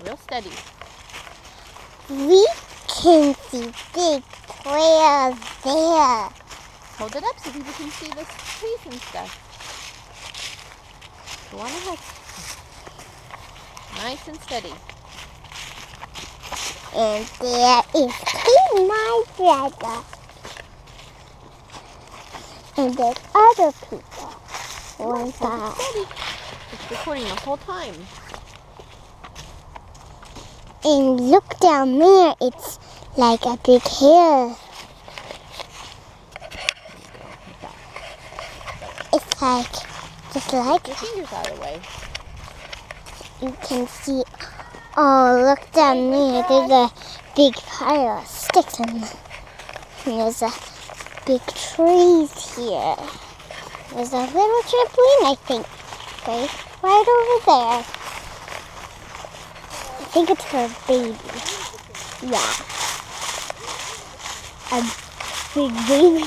real steady. We can see big trails there. Hold it up so people can see the trees and stuff. Go on ahead. Nice and steady. And there is King, my brother. And there's other people. One side. It's recording the whole time. And look down there, it's like a big hill. It's like, just like Your fingers out of the way. you can see. Oh, look down there. There's a big pile of sticks and there's a big trees here. There's a little trampoline, I think, right over there. I think it's for a baby. Yeah. A big baby.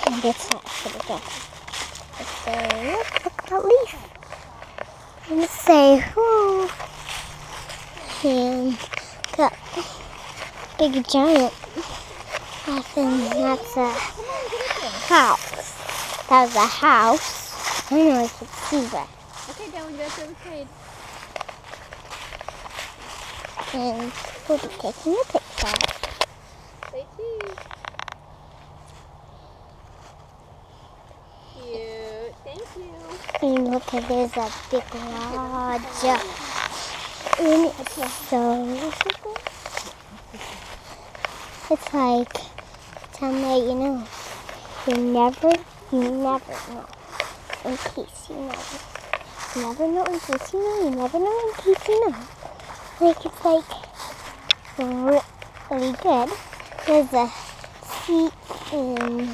And it's not for the dog. Look at that leaf. And say, whoo. And got big giant. I think that's a house. That was a house. I don't know if you can see that. Okay, Dylan, you guys go to the shade. And we'll be taking a picture. Say cheese. Cute. Thank you. And look, there's a big lodge. And it's so cool. It's like, time that you know. You never know. In case you know. You never know in case you know. You never know in case you know. Like, it's like really good. There's a seat and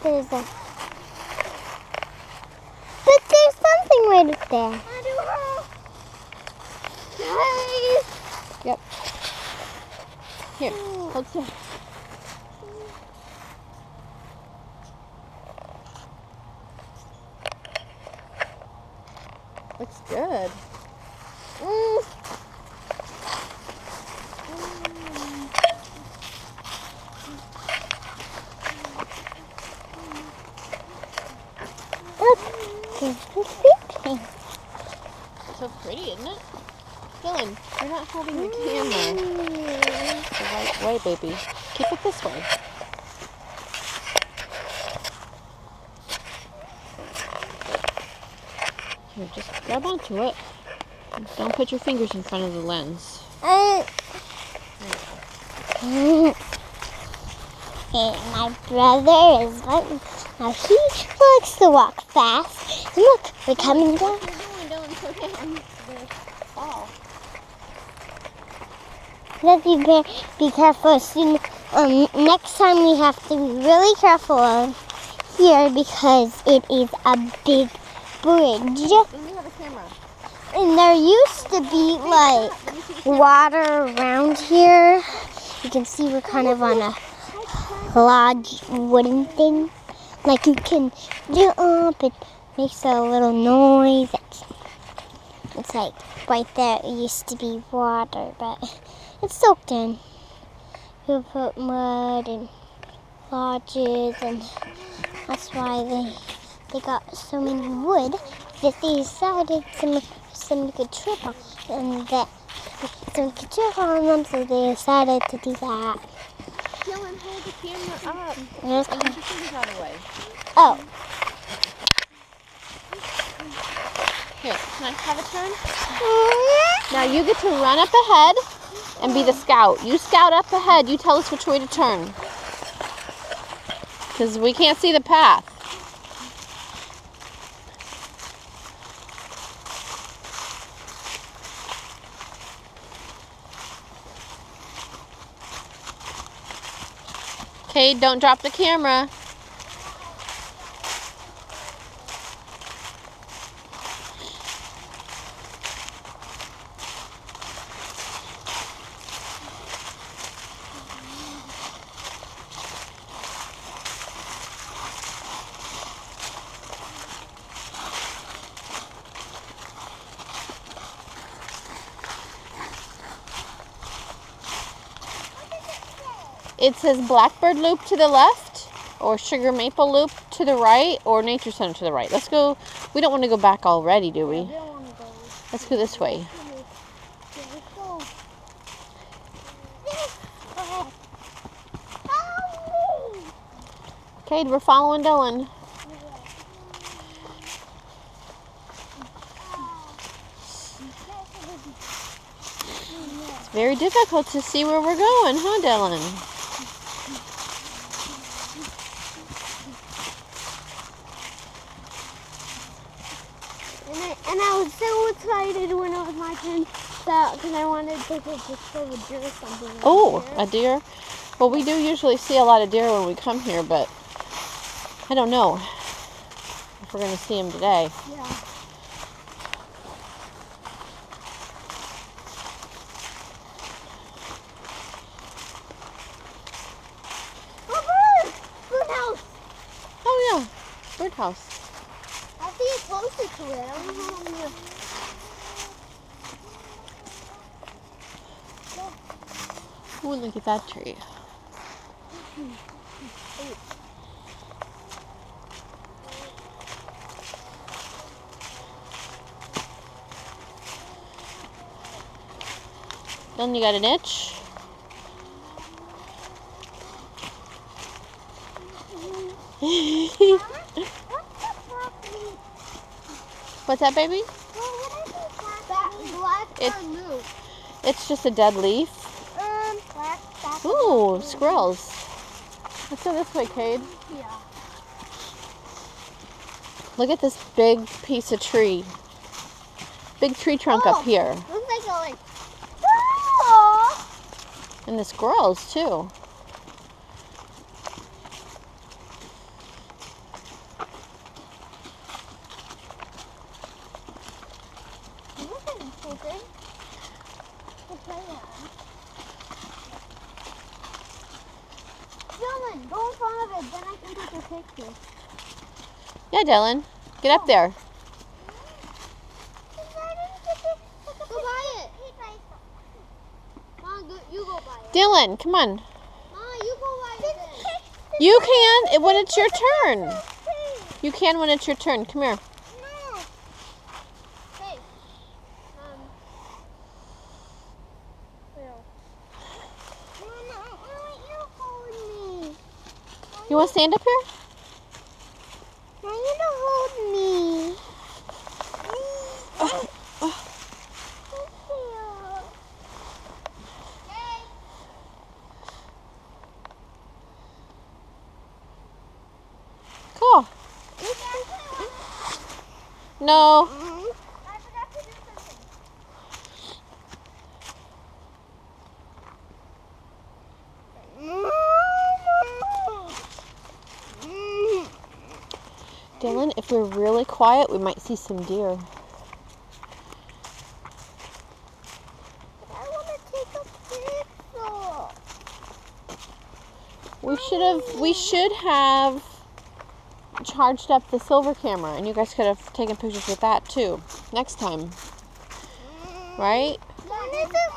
there's a... But there's something right up there. Yep. Here, hold still. Looks good. Look, there's this big thing. So pretty, isn't it? Dylan, you're not holding the camera the right way, baby. Keep it this way. Here, just grab onto it. Don't put your fingers in front of the lens. And my brother is right now. He likes to walk fast. And look, we're coming down. What are you doing, Dylan? Slow down. The fall. Let's be careful. Soon, next time we have to be really careful here because it is a big bridge. And we have a camera. And there used to be like water around here. You can see we're kind of on a large wooden thing. Like you can jump, it makes a little noise. It's like right there, it used to be water, but it's soaked in. People put mud and lodges, and that's why they got so many wood that they decided somebody could trip on, and that someone could trip on them, so they decided to do that. Dylan, hold the camera up. There's And get your fingers out of the way. Oh. Here, can I have a turn? Now you get to run up ahead and be the scout. You scout up ahead. You tell us which way to turn. Because we can't see the path. Okay, don't drop the camera. It says Blackbird Loop to the left, or Sugar Maple Loop to the right, or Nature Center to the right. Let's go. We don't want to go back already, do we? Let's go this way. Cade, we're following Dylan. It's very difficult to see where we're going, huh, Dylan? And I was so excited when it was my turn because I wanted to just show a deer or something. Oh, a deer? Well, we do usually see a lot of deer when we come here, but I don't know if we're going to see them today. Yeah. Birdhouse! Oh, yeah. Birdhouse. I see it closer to it. I don't know how many. Ooh, look at that tree. Then you got an itch. What's that, baby? It's just a dead leaf. Ooh, squirrels. Let's go this way, Cade. Yeah. Look at this big piece of tree. Big tree trunk up here. Looks like And the squirrels, too. Dylan, go in front of it, then I can take a picture. Yeah, Dylan. Get up there. Go buy it. Mom, you go buy it. Dylan, come on. Mom, you go buy it. You can when it's your turn. You can when it's your turn. Come here. No. Hey. Mama, I want you to hold me. You want to stand up here? I want you to hold me. Cool. No. I forgot to do something. Dylan, if we're really quiet, we might see some deer. I want to take a picture. We should have charged up the silver camera, and you guys could have taken pictures with that too next time, right? When is it